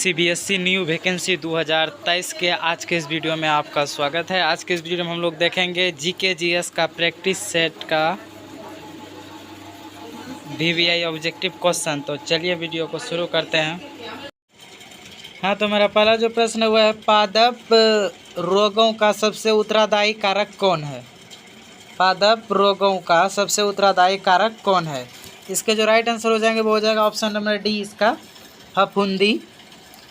CBSE new vacancy 2023 के आज के इस वीडियो में आपका स्वागत है। आज के इस वीडियो में हम लोग देखेंगे जीके जीएस का प्रैक्टिस सेट का वीवीआई ऑब्जेक्टिव क्वेश्चन। तो चलिए वीडियो को शुरू करते हैं। हाँ, तो मेरा पहला जो प्रश्न हुआ है, पादप रोगों का सबसे उत्तरदायी कारक कौन है? पादप रोगों का सबसे उत्तरदायी कारक कौन है? इसके जो राइट आंसर हो जाएंगे वो हो जाएगा ऑप्शन नंबर डी, इसका फफूंदी।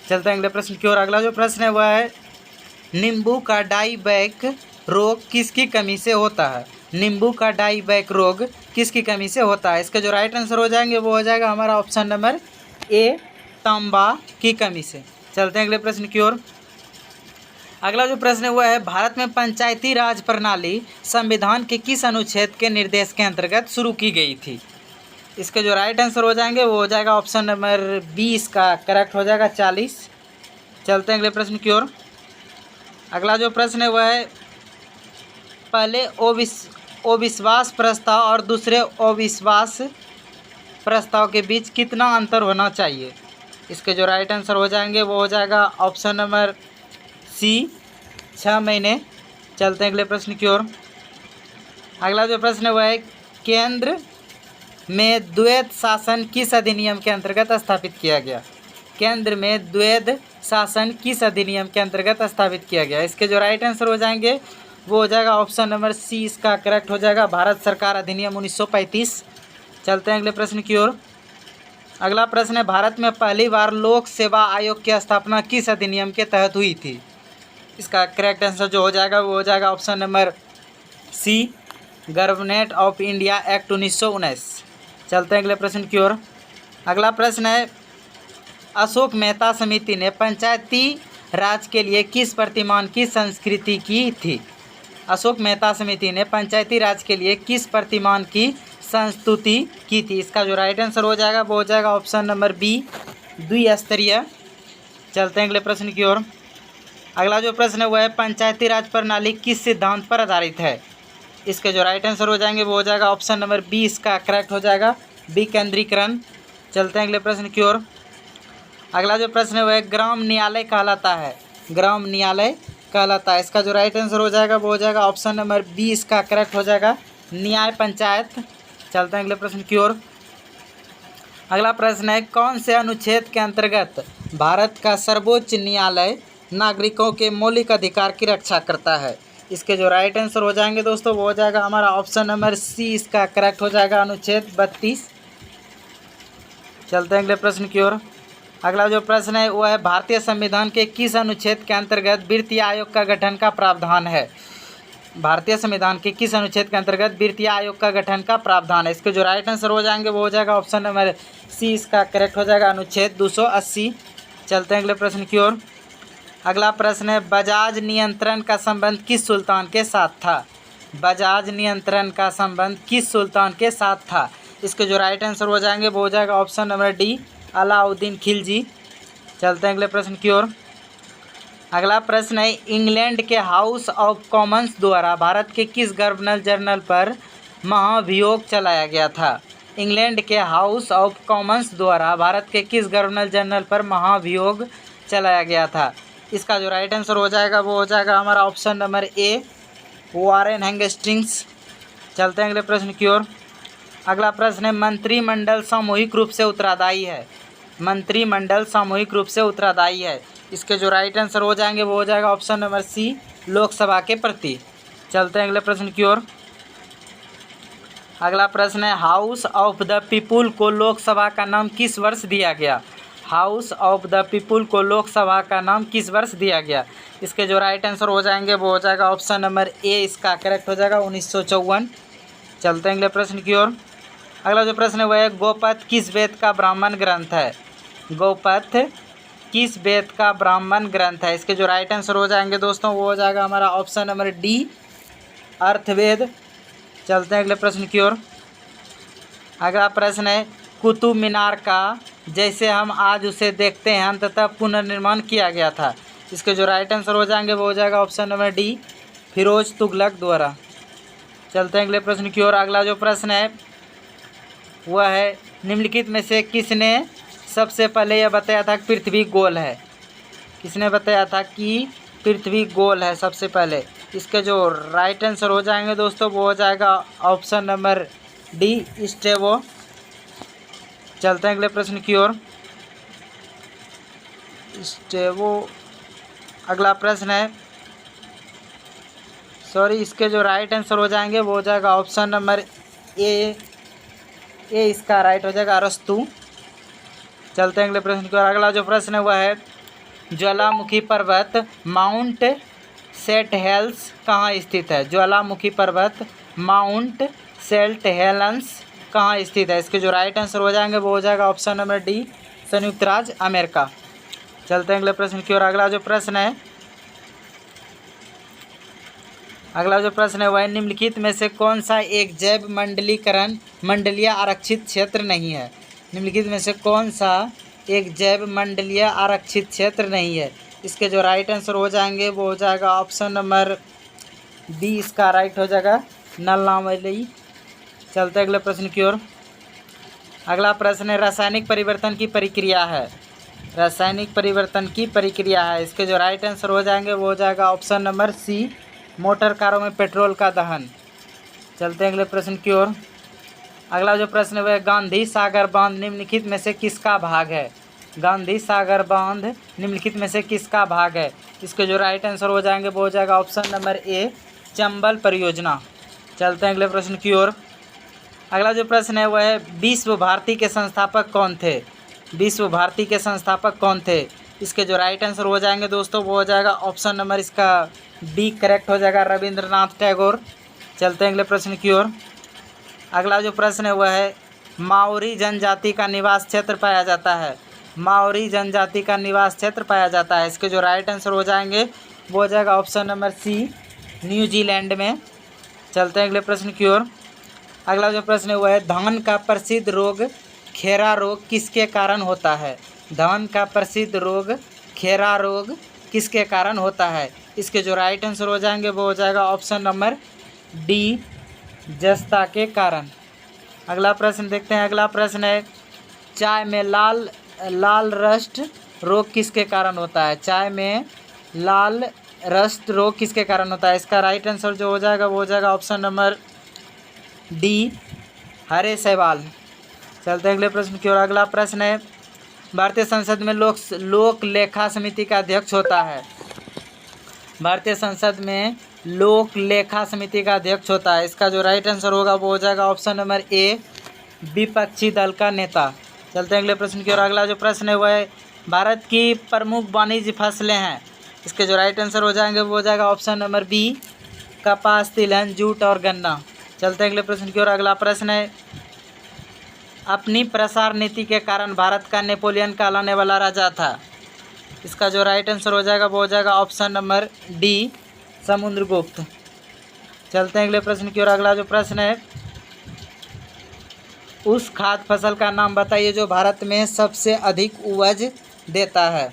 चलते हैं अगले प्रश्न की ओर। अगला जो प्रश्न है वह है, नींबू का डाईबैक रोग किसकी कमी से होता है? नींबू का डाईबैक रोग किसकी कमी से होता है? इसके जो राइट आंसर हो जाएंगे वो हो जाएगा हमारा ऑप्शन नंबर ए, तांबा की कमी से। चलते हैं अगले प्रश्न की ओर। अगला जो प्रश्न है वह है, भारत में पंचायती राज प्रणाली संविधान के किस अनुच्छेद के निर्देश के अंतर्गत शुरू की गई थी? इसके जो राइट आंसर हो जाएंगे वो हो जाएगा ऑप्शन नंबर बी, इसका करेक्ट हो जाएगा 40। चलते हैं अगले प्रश्न की ओर। अगला जो प्रश्न है वह है, पहले अविश्वास प्रस्ताव और दूसरे अविश्वास प्रस्ताव के बीच कितना अंतर होना चाहिए? इसके जो राइट आंसर हो जाएंगे वो हो जाएगा ऑप्शन नंबर सी, 6 महीने। चलते हैं अगले प्रश्न की ओर। अगला जो प्रश्न है वह है, केंद्र में द्वैध शासन किस अधिनियम के अंतर्गत स्थापित किया गया? केंद्र में द्वैध शासन किस अधिनियम के अंतर्गत स्थापित किया गया? इसके जो राइट आंसर हो जाएंगे वो हो जाएगा ऑप्शन नंबर सी, इसका करेक्ट हो जाएगा भारत सरकार अधिनियम 1935। चलते हैं अगले प्रश्न की ओर। अगला प्रश्न है, भारत में पहली बार लोक सेवा आयोग की स्थापना किस अधिनियम के तहत हुई थी? इसका करेक्ट आंसर जो हो जाएगा वो हो जाएगा option number C, government of India act 1919। चलते हैं अगले प्रश्न की ओर। अगला प्रश्न है, अशोक मेहता समिति ने पंचायती राज के लिए किस प्रतिमान की संस्कृति की थी? अशोक मेहता समिति ने पंचायती राज के लिए किस प्रतिमान की संस्तुति की थी? इसका जो राइट आंसर हो जाएगा वो हो जाएगा ऑप्शन नंबर बी, द्विस्तरीय। चलते हैं अगले प्रश्न की ओर। अगला जो प्रश्न है वह है, पंचायती राज प्रणाली किस सिद्धांत पर आधारित है? इसके जो राइट आंसर हो जाएंगे वो हो जाएगा ऑप्शन नंबर बी, इसका करेक्ट हो जाएगा विकेंद्रीकरण। चलते हैं अगले प्रश्न की ओर। अगला जो प्रश्न है वह ग्राम न्यायालय कहलाता है। ग्राम न्यायालय कहलाता है। इसका जो राइट आंसर हो जाएगा वो हो जाएगा ऑप्शन नंबर बी, इसका करेक्ट हो जाएगा न्याय पंचायत। चलते हैं अगले प्रश्न की ओर। अगला प्रश्न है, कौन से अनुच्छेद के अंतर्गत भारत का सर्वोच्च न्यायालय नागरिकों के मौलिक अधिकार की रक्षा करता है? इसके जो राइट आंसर हो जाएंगे दोस्तों वो हो जाएगा हमारा ऑप्शन नंबर सी, इसका करेक्ट हो जाएगा अनुच्छेद 32। चलते हैं अगले प्रश्न की ओर। अगला जो प्रश्न है वो है, भारतीय संविधान के किस अनुच्छेद के अंतर्गत वित्तीय आयोग का गठन का प्रावधान है? भारतीय संविधान के किस अनुच्छेद के अंतर्गत वित्तीय आयोग का गठन का प्रावधान है? इसके जो राइट आंसर हो जाएंगे वो हो जाएगा ऑप्शन नंबर सी, इसका करेक्ट हो जाएगा अनुच्छेद 280। चलते हैं अगले प्रश्न की ओर। अगला प्रश्न है, बजाज नियंत्रण का संबंध किस सुल्तान के साथ था? बजाज नियंत्रण का संबंध किस सुल्तान के साथ था? इसके जो राइट आंसर हो जाएंगे वो हो जाएगा option number D, Alauddin Khilji. चलते हैं अगले प्रश्न की ओर। अगला प्रश्न है, इंग्लैंड के हाउस ऑफ कॉमन्स द्वारा भारत के किस गवर्नर जनरल पर महाभियोग चलाया गया था? इंग्लैंड के हाउस ऑफ कॉमन्स द्वारा भारत के किस गवर्नर जनरल पर महाभियोग चलाया गया था? इसका जो राइट आंसर हो जाएगा वो हो जाएगा हमारा option number A, Warren Hastings. चलते हैं अगले प्रश्न की ओर। अगला प्रश्न है, मंत्रिमंडल सामूहिक रूप से उत्तरदायी है। मंत्रिमंडल सामूहिक रूप से उत्तरदायी है। इसके जो राइट आंसर हो जाएंगे वो हो जाएगा ऑप्शन नंबर सी, लोकसभा के प्रति। चलते हैं अगले प्रश्न की ओर। अगला प्रश्न है, हाउस ऑफ द पीपुल को लोकसभा का नाम किस वर्ष दिया गया? हाउस ऑफ द पीपुल को लोकसभा का नाम किस वर्ष दिया गया? इसके जो राइट आंसर हो जाएंगे वो हो जाएगा ऑप्शन नंबर ए, इसका करेक्ट हो जाएगा 1954। चलते हैं अगले प्रश्न की ओर। अगला जो प्रश्न है वह है, गोपथ किस वेद का ब्राह्मण ग्रंथ है? गोपथ किस वेद का ब्राह्मण ग्रंथ है? इसके जो राइट आंसर हो जाएंगे दोस्तों वो हो जाएगा हमारा ऑप्शन नंबर डी, अर्थवेद। चलते हैं अगले प्रश्न की ओर। अगला प्रश्न है, कुतुब मीनार का जैसे हम आज उसे देखते हैं अंततः पुनर्निर्माण किया गया था? इसके जो राइट आंसर हो जाएंगे वो हो जाएगा option number D, Firoz Tughlaq द्वारा। चलते हैं अगले प्रश्न की ओर। अगला जो प्रश्न है वह है, निम्नलिखित में से किसने सबसे पहले यह बताया था कि पृथ्वी गोल है? किसने बताया था कि पृथ्वी गोल है सबसे पहले? इसके जो राइट आंसर हो जाएंगे दोस्तों वो हो जाएगा ऑप्शन नंबर डी, स्टेवो। चलते हैं अगले प्रश्न की ओर। स्टेवो अगला प्रश्न है, सॉरी, इसके जो राइट आंसर हो जाएंगे वो हो जाएगा ऑप्शन नंबर ए, इसका राइट हो जाएगा अरस्तु। चलते हैं अगले प्रश्न की ओर। अगला जो प्रश्न है वह है, ज्वालामुखी पर्वत माउंट सेंट हेलेंस कहाँ स्थित है? ज्वालामुखी पर्वत माउंट सेंट हेलेंस कहाँ स्थित है? इसके जो राइट आंसर हो जाएंगे वो हो जाएगा ऑप्शन नंबर डी, संयुक्त राज्य अमेरिका। चलते हैं अगले प्रश्न की ओर। अगला जो प्रश्न है वह निम्नलिखित में से कौन सा एक जैव मंडलीय आरक्षित क्षेत्र नहीं है? निम्नलिखित में से कौन सा एक जैव मंडलीय आरक्षित क्षेत्र नहीं है? इसके जो राइट आंसर हो जाएंगे वो हो जाएगा ऑप्शन नंबर डी, इसका राइट हो जाएगा नल्लावली। चलते अगले प्रश्न की ओर। अगला प्रश्न है, रासायनिक परिवर्तन की प्रक्रिया है? रासायनिक परिवर्तन की प्रक्रिया है। इसके जो राइट आंसर हो जाएंगे वो हो जाएगा ऑप्शन नंबर सी, मोटर कारों में पेट्रोल का दहन। चलते हैं अगले प्रश्न की ओर। अगला जो प्रश्न है वह गांधी सागर बांध निम्नलिखित में से किसका भाग है? गांधी सागर बांध निम्नलिखित में से किसका भाग है? इसके जो राइट आंसर हो जाएंगे वो हो जाएगा ऑप्शन नंबर ए, चंबल परियोजना। चलते हैं अगले प्रश्न की ओर। अगला जो प्रश्न है वह है, विश्व भारती के संस्थापक कौन थे? विश्व भारती के संस्थापक कौन थे? इसके जो राइट आंसर हो जाएंगे दोस्तों वो हो जाएगा ऑप्शन नंबर इसका डी, करेक्ट हो जाएगा रविंद्रनाथ टैगोर। चलते हैं अगले प्रश्न की ओर। अगला जो प्रश्न है वह है, माओरी जनजाति का निवास क्षेत्र पाया जाता है? माओरी जनजाति का निवास क्षेत्र पाया जाता है। इसके जो राइट आंसर हो जाएंगे वो हो जाएगा ऑप्शन नंबर सी, न्यूजीलैंड में। चलते हैं अगले प्रश्न की ओर। अगला जो प्रश्न है वह है, धान का प्रसिद्ध रोग खेरा रोग किसके कारण होता है? धान का प्रसिद्ध रोग खेरा रोग किसके कारण होता है? इसके जो राइट आंसर हो जाएंगे वो हो जाएगा ऑप्शन नंबर डी, जस्ता के कारण। अगला प्रश्न देखते हैं। अगला प्रश्न है, चाय में लाल रस्ट रोग किसके कारण होता है? चाय में लाल रस्ट रोग किसके कारण होता है? इसका राइट आंसर जो हो जाएगा वो हो जाएगा ऑप्शन नंबर डी, हरे शैवाल। चलते हैं अगले प्रश्न की ओर। अगला प्रश्न है, भारतीय संसद में लोक लेखा समिति का अध्यक्ष होता है? भारतीय संसद में लोक लेखा समिति का अध्यक्ष होता है। इसका जो राइट आंसर होगा वो हो जाएगा ऑप्शन नंबर ए, विपक्षी दल का नेता। चलते हैं अगले प्रश्न की ओर। अगला जो प्रश्न है वह भारत की प्रमुख वाणिज्य फसलें हैं? इसके जो राइट आंसर हो जाएंगे वो हो जाएगा ऑप्शन नंबर बी, कपास, तिलहन, जूट और गन्ना। चलते हैं अगले प्रश्न की ओर। अगला प्रश्न है, अपनी प्रसार नीति के कारण भारत का नेपोलियन कहलाने वाला राजा था? इसका जो राइट आंसर हो जाएगा वो हो जाएगा ऑप्शन नंबर डी, समुद्रगुप्त। चलते हैं अगले प्रश्न की ओर। अगला जो प्रश्न है, उस खाद्य फसल का नाम बताइए जो भारत में सबसे अधिक उपज देता है?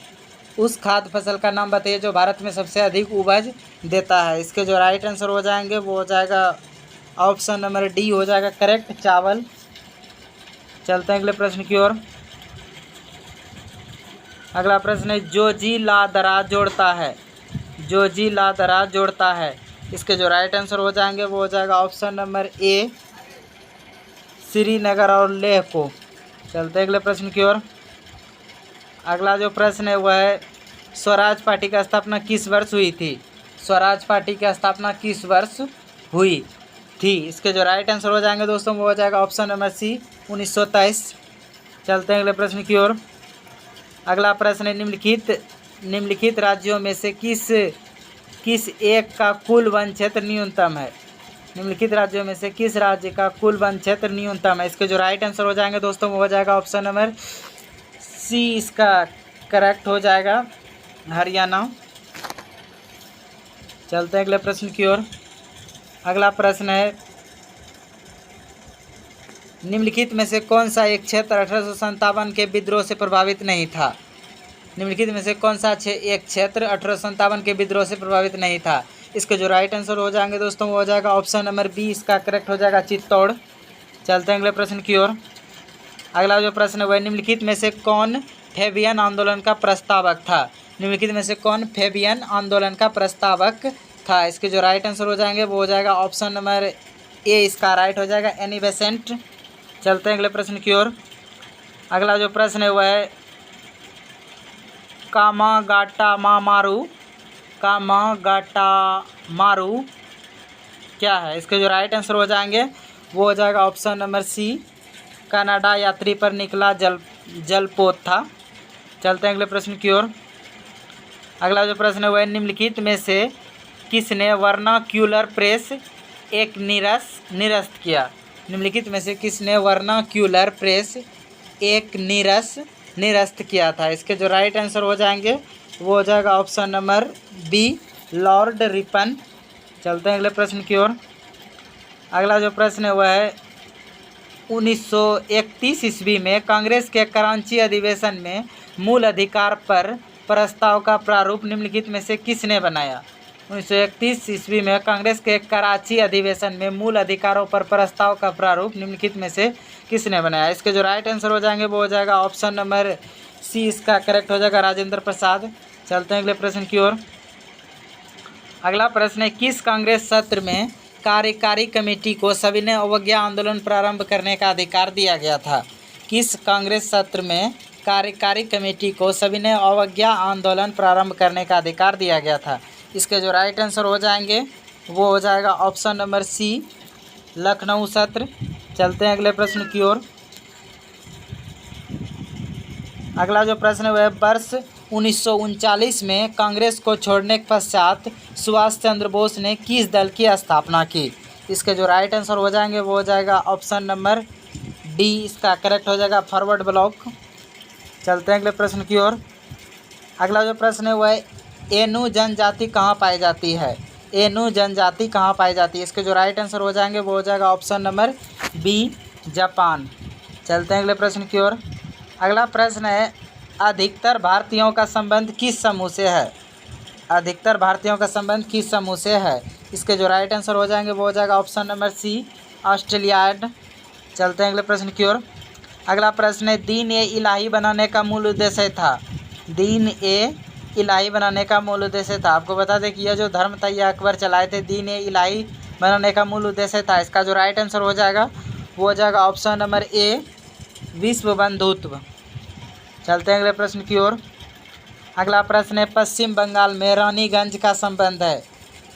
उस खाद्य फसल का नाम बताइए जो भारत में सबसे अधिक उपज देता है। इसके जो राइट आंसर हो जाएंगे वो हो जाएगा ऑप्शन नंबर डी, हो जाएगा करेक्ट, चावल। चलते हैं अगले प्रश्न की ओर। अगला प्रश्न है, जो जी ला दराज जोड़ता है? जो जी ला दराज जोड़ता है। इसके जो राइट आंसर हो जाएंगे वो हो जाएगा ऑप्शन नंबर ए, श्रीनगर और लेह को। चलते हैं अगले प्रश्न की ओर। अगला जो प्रश्न है वह है, स्वराज पार्टी की स्थापना किस वर्ष हुई थी? स्वराज पार्टी की स्थापना किस वर्ष हुई थी? इसके जो राइट आंसर हो जाएंगे दोस्तों वो हो जाएगा ऑप्शन नंबर सी, 1923। चलते हैं अगले प्रश्न की ओर। अगला प्रश्न है, निम्नलिखित राज्यों में से किस एक का कुल वन क्षेत्र न्यूनतम है? निम्नलिखित राज्यों में से किस राज्य का कुल वन क्षेत्र न्यूनतम है? इसके जो राइट आंसर हो जाएंगे दोस्तों वो हो जाएगा ऑप्शन नंबर सी, इसका करेक्ट हो जाएगा हरियाणा। चलते हैं अगले प्रश्न की ओर। अगला प्रश्न है, निम्नलिखित में से कौन सा एक क्षेत्र 1857 के विद्रोह से प्रभावित नहीं था? निम्नलिखित में से कौन सा एक क्षेत्र 1857 के विद्रोह से प्रभावित नहीं था? इसके जो राइट आंसर हो जाएंगे दोस्तों वो हो जाएगा ऑप्शन नंबर बी, इसका करेक्ट हो जाएगा चित्तौड़। चलते हैं अगले प्रश्न की ओर। अगला जो प्रश्न है वह निम्नलिखित में से कौन फेबियन आंदोलन का प्रस्तावक था। निम्नलिखित में से कौन फेबियन आंदोलन का प्रस्तावक था। इसके जो राइट आंसर हो जाएंगे वो हो जाएगा ऑप्शन नंबर ए, इसका राइट हो जाएगा एनी बेसेंट। चलते हैं अगले प्रश्न की ओर। अगला जो प्रश्न है वह है कामागाटामारू क्या है। इसके जो राइट आंसर हो जाएंगे वो हो जाएगा ऑप्शन नंबर सी, कनाडा यात्री पर निकला जलपोत था। चलते हैं अगले प्रश्न की ओर। अगला जो प्रश्न है वह निम्नलिखित में से किसने वर्नाक्यूलर प्रेस एक निरस्त किया। निम्नलिखित में से किसने वर्नाक्यूलर प्रेस एक निरस्त किया था। इसके जो राइट आंसर हो जाएंगे वो हो जाएगा option number B, Lord Ripon. चलते हैं अगले प्रश्न की ओर। अगला जो प्रश्न है वह है 1931 ईस्वी में कांग्रेस के कराची अधिवेशन में मूल अधिकार पर प्रस्ताव का प्रारूप निम्नलिखित में से किसने बनाया। 1931 ईस्वी में कांग्रेस के कराची अधिवेशन में मूल अधिकारों पर प्रस्ताव का प्रारूप निम्नलिखित में से किसने बनाया। इसके जो राइट आंसर हो जाएंगे वो हो जाएगा ऑप्शन नंबर सी, इसका करेक्ट हो जाएगा राजेंद्र प्रसाद। चलते हैं अगले प्रश्न की ओर। अगला प्रश्न है किस कांग्रेस सत्र में कार्यकारी कमेटी को सविनय अवज्ञा आंदोलन प्रारंभ करने का अधिकार दिया गया था। किस कांग्रेस सत्र में कार्यकारी कमेटी को सविनय अवज्ञा आंदोलन प्रारंभ करने का अधिकार दिया गया था। इसके जो राइट आंसर हो जाएंगे वो हो जाएगा ऑप्शन नंबर सी, लखनऊ सत्र। चलते हैं अगले प्रश्न की ओर। अगला जो प्रश्न है वह वर्ष 1939 में कांग्रेस को छोड़ने के पश्चात सुभाष चंद्र बोस ने किस दल की स्थापना की। इसके जो राइट आंसर हो जाएंगे वो हो जाएगा ऑप्शन नंबर डी, इसका करेक्ट हो जाएगा फॉरवर्ड ब्लॉक। चलते हैं अगले प्रश्न की ओर। अगला जो प्रश्न है वह एनु जनजाति कहाँ पाई जाती है। एनु जनजाति कहाँ पाई जाती है। इसके जो राइट आंसर हो जाएंगे वो हो जाएगा ऑप्शन नंबर बी, जापान। चलते हैं अगले प्रश्न की ओर। अगला प्रश्न है अधिकतर भारतीयों का संबंध किस समूह से है। अधिकतर भारतीयों का संबंध किस समूह से है। इसके जो राइट आंसर हो जाएंगे वो हो जाएगा ऑप्शन नंबर सी, ऑस्ट्रेलियाड। चलते हैं अगले प्रश्न की ओर। अगला प्रश्न है दीन ए इलाही बनाने का मूल उद्देश्य था। दीन ए इलाही बनाने का मूल उद्देश्य था। आपको बता दें कि यह जो धर्म था यह अकबर चलाए थे। दीन ए इलाही बनाने का मूल उद्देश्य था। इसका जो राइट आंसर हो जाएगा वो हो जाएगा ऑप्शन नंबर ए, विश्व बंधुत्व। चलते हैं अगले प्रश्न की ओर। अगला प्रश्न है पश्चिम बंगाल में रानीगंज का संबंध है।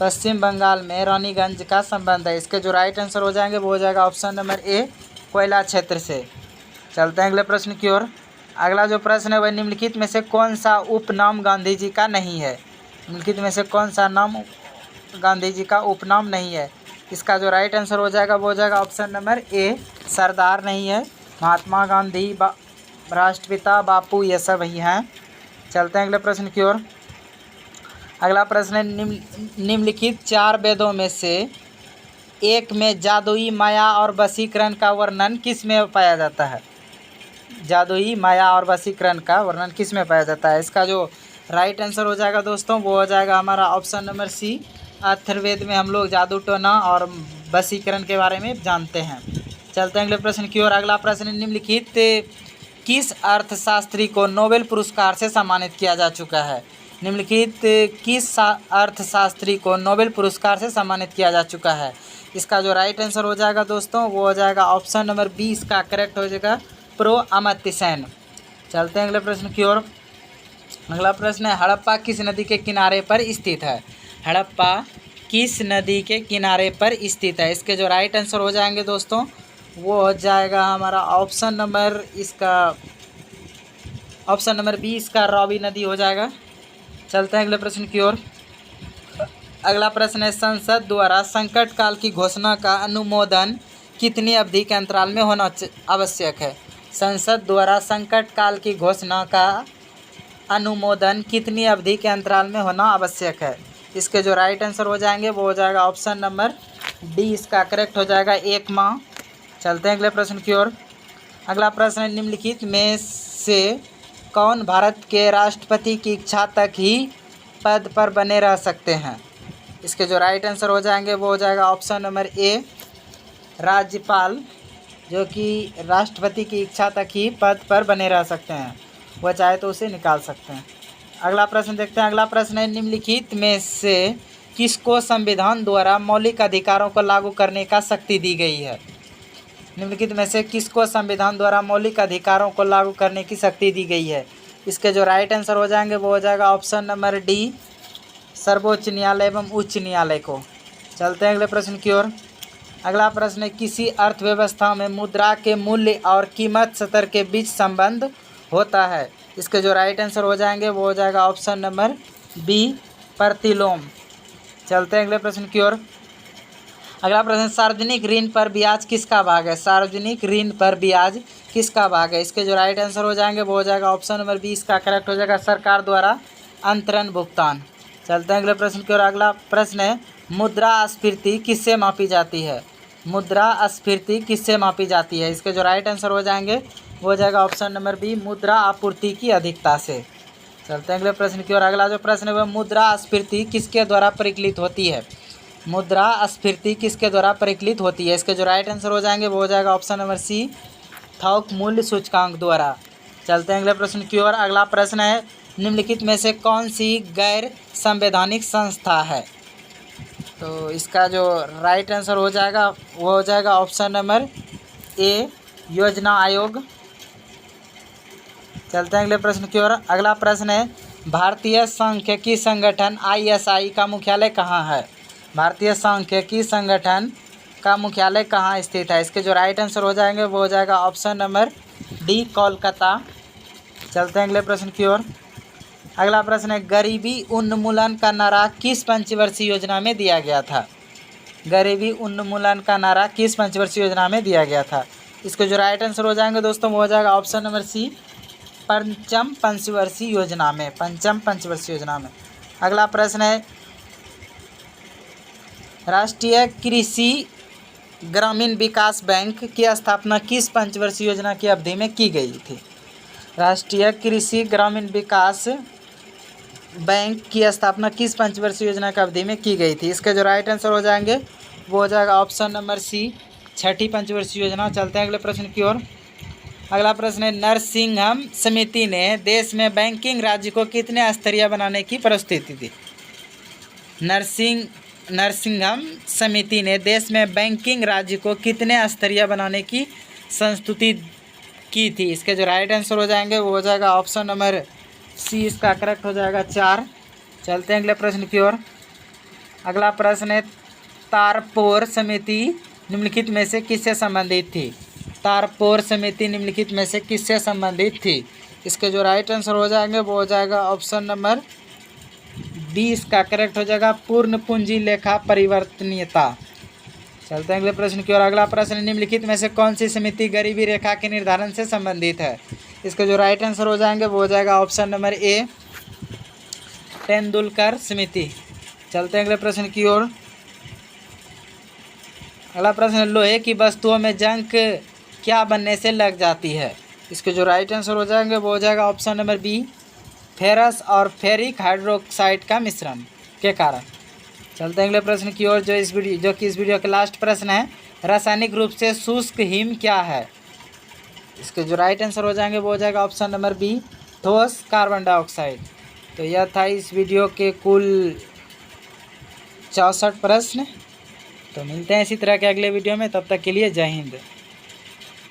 पश्चिम बंगाल में रानीगंज का संबंध है। इसके जो राइट आंसर हो जाएंगे वो हो जाएगा ऑप्शन नंबर ए, कोयला क्षेत्र से। चलते हैं अगले प्रश्न की ओर। अगला जो प्रश्न है वह निम्नलिखित में से कौन सा उपनाम गांधी जी का नहीं है। निम्नलिखित में से कौन सा नाम गांधी जी का उपनाम नहीं है। इसका जो राइट आंसर हो जाएगा वो हो जाएगा ऑप्शन नंबर ए, सरदार नहीं है। महात्मा गांधी, राष्ट्रपिता, बापू, ये सब ही हैं। चलते हैं अगले प्रश्न की ओर। अगला प्रश्न है निम्नलिखित चार वेदों में से एक में जादुई माया और वशीकरण का वर्णन किस में पाया जाता है। जादुई माया और वशीकरण का वर्णन किस में पाया जाता है। इसका जो राइट आंसर हो जाएगा दोस्तों वो हो जाएगा हमारा ऑप्शन नंबर सी, अथर्ववेद में हम लोग जादू टोना और वशीकरण के बारे में जानते हैं। चलते हैं अगले प्रश्न की ओर। अगला प्रश्न निम्नलिखित किस अर्थशास्त्री को नोबेल पुरस्कार से सम्मानित किया जा चुका है। निम्नलिखित किस अर्थशास्त्री को नोबेल पुरस्कार से सम्मानित किया जा चुका है। इसका जो राइट आंसर हो जाएगा दोस्तों वो हो जाएगा ऑप्शन नंबर बी, इसका करेक्ट हो जाएगा प्रो अमर्त्य सेन। चलते हैं अगले प्रश्न की ओर। अगला प्रश्न है हड़प्पा किस नदी के किनारे पर स्थित है। हड़प्पा किस नदी के किनारे पर स्थित है। इसके जो राइट आंसर हो जाएंगे दोस्तों वो हो जाएगा हमारा ऑप्शन नंबर बी, इसका रावी नदी हो जाएगा। चलते हैं अगले प्रश्न की ओर। अगला प्रश्न है संसद द्वारा संकट काल की घोषणा का अनुमोदन कितनी अवधि के अंतराल में होना आवश्यक है। संसद द्वारा संकट काल की घोषणा का अनुमोदन कितनी अवधि के अंतराल में होना आवश्यक है। इसके जो राइट आंसर हो जाएंगे वो हो जाएगा ऑप्शन नंबर डी, इसका करेक्ट हो जाएगा 1 माह। चलते हैं अगले प्रश्न की ओर। अगला प्रश्न निम्नलिखित में से कौन भारत के राष्ट्रपति की इच्छा तक ही पद पर बने रह सकते हैं। इसके जो राइट आंसर हो जाएंगे वो हो जाएगा ऑप्शन नंबर ए, राज्यपाल। जो कि राष्ट्रपति की इच्छा तक ही पद पर बने रह सकते हैं, वह चाहे तो उसे निकाल सकते हैं। अगला प्रश्न देखते हैं। अगला प्रश्न है, निम्नलिखित में से किसको संविधान द्वारा मौलिक अधिकारों को लागू करने का शक्ति दी गई है? निम्नलिखित में से किसको संविधान द्वारा मौलिक अधिकारों को लागू करने की शक्ति दी गई है? इसके जो राइट आंसर हो जाएंगे वो हो जाएगा ऑप्शन नंबर डी, सर्वोच्च न्यायालय एवं उच्च न्यायालय को। चलते हैं अगले प्रश्न की ओर। अगला प्रश्न है, किसी अर्थव्यवस्था में मुद्रा के मूल्य और कीमत स्तर के बीच संबंध होता है? इसके जो राइट आंसर हो जाएंगे वो हो जाएगा ऑप्शन नंबर बी, प्रतिलोम। चलते हैं अगले प्रश्न की ओर। अगला प्रश्न, सार्वजनिक ऋण पर ब्याज किसका भाग है? सार्वजनिक ऋण पर ब्याज किसका भाग है? इसके जो राइट आंसर हो जाएंगे वो हो जाएगा ऑप्शन नंबर बी, इसका करेक्ट हो जाएगा सरकार द्वारा अंतरण भुगतान। चलते हैं अगले प्रश्न की ओर। अगला प्रश्न है, मुद्रास्फीति किससे मापी जाती है? मुद्रास्फीति किससे मापी जाती है? इसके जो राइट आंसर हो जाएंगे वो हो जाएगा ऑप्शन नंबर बी, मुद्रा आपूर्ति की अधिकता से। चलते हैं अगले प्रश्न की ओर। अगला जो प्रश्न है वह मुद्रास्फीति किसके द्वारा परिकलित होती है? मुद्रास्फीति किसके द्वारा परिकलित होती है? इसके जो राइट आंसर हो जाएंगे वो हो जाएगा ऑप्शन नंबर सी, थोक मूल्य सूचकांक द्वारा। चलते हैं अगले प्रश्न की ओर। अगला प्रश्न है, निम्नलिखित में से कौन सी गैर संवैधानिक संस्था है? तो इसका जो राइट आंसर हो जाएगा वो हो जाएगा ऑप्शन नंबर ए, योजना आयोग। चलते हैं अगले प्रश्न की ओर। अगला प्रश्न है, भारतीय सांख्यिकी संगठन ISI का मुख्यालय कहाँ है? भारतीय सांख्यिकी संगठन का मुख्यालय कहाँ स्थित है? इसके जो राइट आंसर हो जाएंगे वो हो जाएगा ऑप्शन नंबर डी, कोलकाता। चलते हैं अगले प्रश्न की ओर। अगला प्रश्न है, गरीबी उन्मूलन का नारा किस पंचवर्षीय योजना में दिया गया था? गरीबी उन्मूलन का नारा किस पंचवर्षीय योजना में दिया गया था? इसके जो राइट आंसर हो जाएंगे दोस्तों वो हो जाएगा ऑप्शन नंबर सी, पंचम पंचवर्षीय योजना में, पंचम पंचवर्षीय योजना में। अगला प्रश्न है, राष्ट्रीय कृषि ग्रामीण विकास बैंक की स्थापना किस पंचवर्षीय योजना की अवधि में की गई थी? राष्ट्रीय कृषि ग्रामीण विकास बैंक की स्थापना किस पंचवर्षीय योजना की अवधि में की गई थी? इसके जो राइट आंसर हो जाएंगे वो हो जाएगा ऑप्शन नंबर सी, छठी पंचवर्षीय योजना। चलते हैं अगले प्रश्न की ओर। अगला प्रश्न है, नरसिंघम समिति ने देश में बैंकिंग राज्य को कितने स्तरीय बनाने की प्रस्तुति दी? नरसिंघम समिति ने देश में बैंकिंग राज्य को कितने स्तरीय बनाने की संस्तुति की थी? इसके जो राइट आंसर हो जाएंगे वो हो जाएगा ऑप्शन नंबर सी, इसका करेक्ट हो जाएगा 4। चलते हैं अगले प्रश्न की ओर। अगला प्रश्न है, तारपोर समिति निम्नलिखित में से किससे संबंधित थी? तारपोर समिति निम्नलिखित में से किससे संबंधित थी? इसके जो राइट आंसर हो जाएंगे वो हो जाएगा ऑप्शन नंबर बी, इसका करेक्ट हो जाएगा पूर्ण पूंजी लेखा परिवर्तनीयता। चलते हैं अगले प्रश्न की ओर। अगला प्रश्न, निम्नलिखित में से कौन सी समिति गरीबी रेखा के निर्धारण से संबंधित है? इसके जो राइट आंसर हो जाएंगे वो हो जाएगा ऑप्शन नंबर ए, तेंदुलकर समिति। चलते हैं अगले प्रश्न की ओर। अगला प्रश्न, लोहे की वस्तुओं में जंग क्या बनने से लग जाती है? इसके जो राइट आंसर हो जाएंगे वो हो जाएगा ऑप्शन नंबर बी, फेरस और फेरिक हाइड्रोक्साइड का मिश्रण के कारण। चलते हैं अगले प्रश्न की ओर, जो इस वीडियो का लास्ट प्रश्न है, रासायनिक रूप से शुष्क हिम क्या है? इसके जो राइट आंसर हो जाएंगे वो हो जाएगा ऑप्शन नंबर बी, ठोस कार्बन डाइऑक्साइड। तो यह था इस वीडियो के कुल 64 प्रश्न। तो मिलते हैं इसी तरह के अगले वीडियो में, तब तक के लिए जय हिंद।